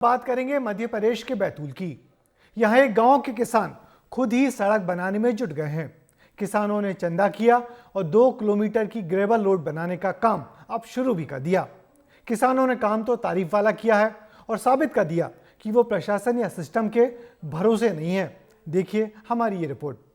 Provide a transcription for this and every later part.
बात करेंगे मध्य प्रदेश के बैतूल की। यहाँ एक गांव के किसान खुद ही सड़क बनाने में जुट गए हैं। किसानों ने चंदा किया और 2 किलोमीटर की ग्रेवल रोड बनाने का काम अब शुरू भी कर दिया। किसानों ने काम तो तारीफ वाला किया है और साबित कर दिया कि वो प्रशासन या सिस्टम के भरोसे नहीं है। देखिए हमारी ये रिपोर्ट।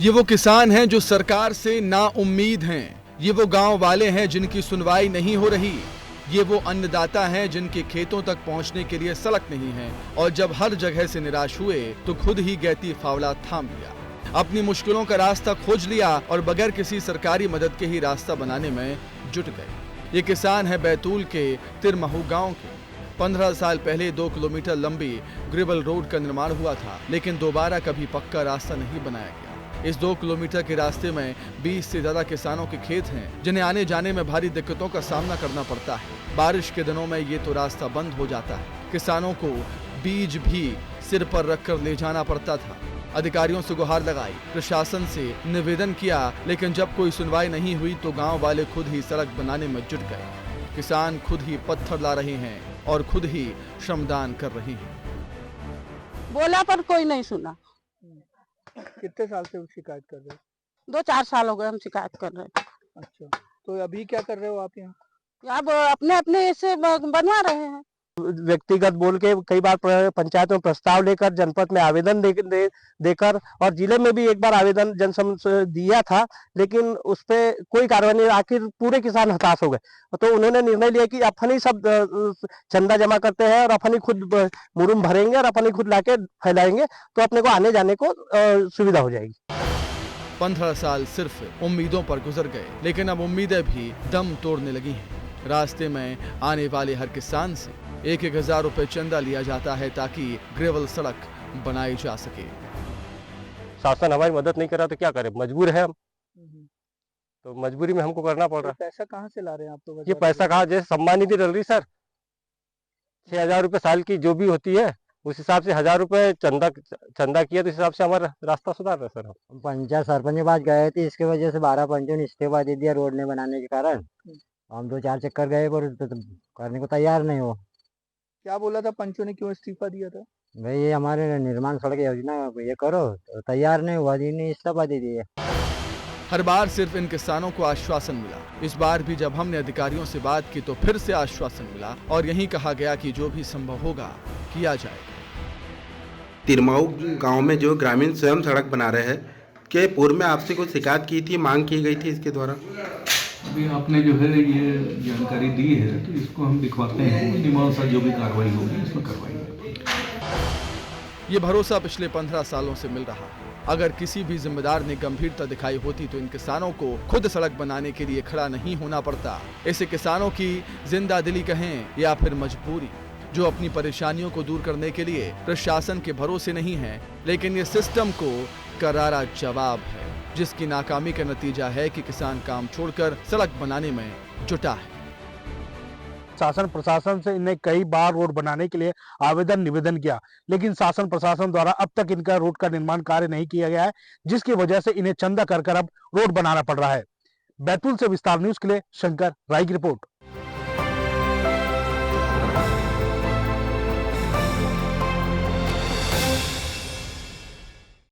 ये वो किसान हैं जो सरकार से ना उम्मीद हैं। ये वो गांव वाले हैं जिनकी सुनवाई नहीं हो रही। ये वो अन्नदाता हैं जिनके खेतों तक पहुंचने के लिए सड़क नहीं है और जब हर जगह से निराश हुए तो खुद ही गैती फावड़ा थाम लिया, अपनी मुश्किलों का रास्ता खोज लिया और बगैर किसी सरकारी मदद के ही रास्ता बनाने में जुट गए। ये किसान है बैतूल के तिरमहू गाँव के। 15 साल पहले 2 किलोमीटर लंबी ग्रेवल रोड का निर्माण हुआ था, लेकिन दोबारा कभी पक्का रास्ता नहीं बनाया गया। इस 2 किलोमीटर के रास्ते में 20 से ज्यादा किसानों के खेत हैं, जिन्हें आने जाने में भारी दिक्कतों का सामना करना पड़ता है। बारिश के दिनों में ये तो रास्ता बंद हो जाता है। किसानों को बीज भी सिर पर रखकर ले जाना पड़ता था। अधिकारियों से गुहार लगाई, प्रशासन से निवेदन किया, लेकिन जब कोई सुनवाई नहीं हुई तो गांव वाले खुद ही सड़क बनाने में जुट गए। किसान खुद ही पत्थर ला रहे हैं और खुद ही श्रमदान कर रहे हैं। बोला पर कोई नहीं सुना। कितने साल से शिकायत कर रहे हो? 2-4 साल हो गए हम शिकायत कर रहे हैं। अच्छा, तो अभी क्या कर रहे हो आप यहाँ? अब अपने अपने ऐसे बनवा रहे हैं। व्यक्तिगत बोल के कई बार पंचायत में प्रस्ताव लेकर, जनपद में आवेदन देकर और जिले में भी एक बार आवेदन जनसमक्ष दिया था, लेकिन उस पर कोई कार्रवाई नहीं। आखिर पूरे किसान हताश हो गए, तो उन्होंने निर्णय लिया कि अपन ही सब चंदा जमा करते हैं और अपन ही खुद मुरुम भरेंगे और अपन ही खुद लाके फैलाएंगे, तो अपने को आने जाने को सुविधा हो जाएगी। 15 साल सिर्फ उम्मीदों पर गुजर गए, लेकिन अब उम्मीदें भी दम तोड़ने लगी हैं। रास्ते में आने वाले हर किसान से 1,000 रुपए चंदा लिया जाता है ताकि ग्रेवल सड़क बनाई जा सके। शासन हमारी मदद नहीं कर रहा तो क्या करें, मजबूर है हम, तो मजबूरी में हमको करना पड़ रहा है। पैसा कहाँ से ला रहे हैं आप? तो ये पैसा कहाँ, जैसे सम्मान निधि डल रही सर, 6,000 रुपए साल की जो भी होती है, उस हिसाब से 1,000 रुपए चंदा किया, तो इस हिसाब से हमारा रास्ता सुधार रहा है सर। हम पंचायत सरपंच के पास गए थे, इसके वजह से 12 पंचों ने इस्तीफा दे दिया रोड नहीं बनाने के कारण। हम 2-4 चक्कर गए पर करने को तैयार नहीं हो। क्या बोला था पंचों ने, क्यों इस्तीफा दिया था? भाई ये हमारे निर्माण सड़क योजना ये करो, तो तैयार नहीं हुआ, ने इस्तीफा दे दिया। हर बार सिर्फ इन किसानों को आश्वासन मिला। इस बार भी जब हमने अधिकारियों से बात की तो फिर से आश्वासन मिला और यही कहा गया कि जो भी संभव होगा किया जाएगा। तिरमहू गांव में जो ग्रामीण स्वयं सड़क बना रहे हैं, के पूर्व में आपसे कुछ शिकायत की थी, मांग की गई थी इसके द्वारा? अभी आपने जो है ये जानकारी दी है, तो इसको हम दिखवाते हैं। नियमानुसार जो भी कार्रवाई होगी इसमें करवाएंगे। ये भरोसा पिछले 15 सालों से मिल रहा है। अगर किसी भी जिम्मेदार ने गंभीरता दिखाई होती तो इन किसानों को खुद सड़क बनाने के लिए खड़ा नहीं होना पड़ता। इसे किसानों की जिंदा दिली कहें या फिर मजबूरी, जो अपनी परेशानियों को दूर करने के लिए प्रशासन के भरोसे नहीं है, लेकिन ये सिस्टम को करारा जवाब है, जिसकी नाकामी का नतीजा है कि किसान काम छोड़कर सड़क बनाने में जुटा है। शासन प्रशासन से इन्हें कई बार रोड बनाने के लिए आवेदन निवेदन किया, लेकिन शासन प्रशासन द्वारा अब तक इनका रोड का निर्माण कार्य नहीं किया गया है, जिसकी वजह से इन्हें चंदा कर अब रोड बनाना पड़ रहा है। बैतूल से विस्तार न्यूज के लिए शंकर राय की रिपोर्ट।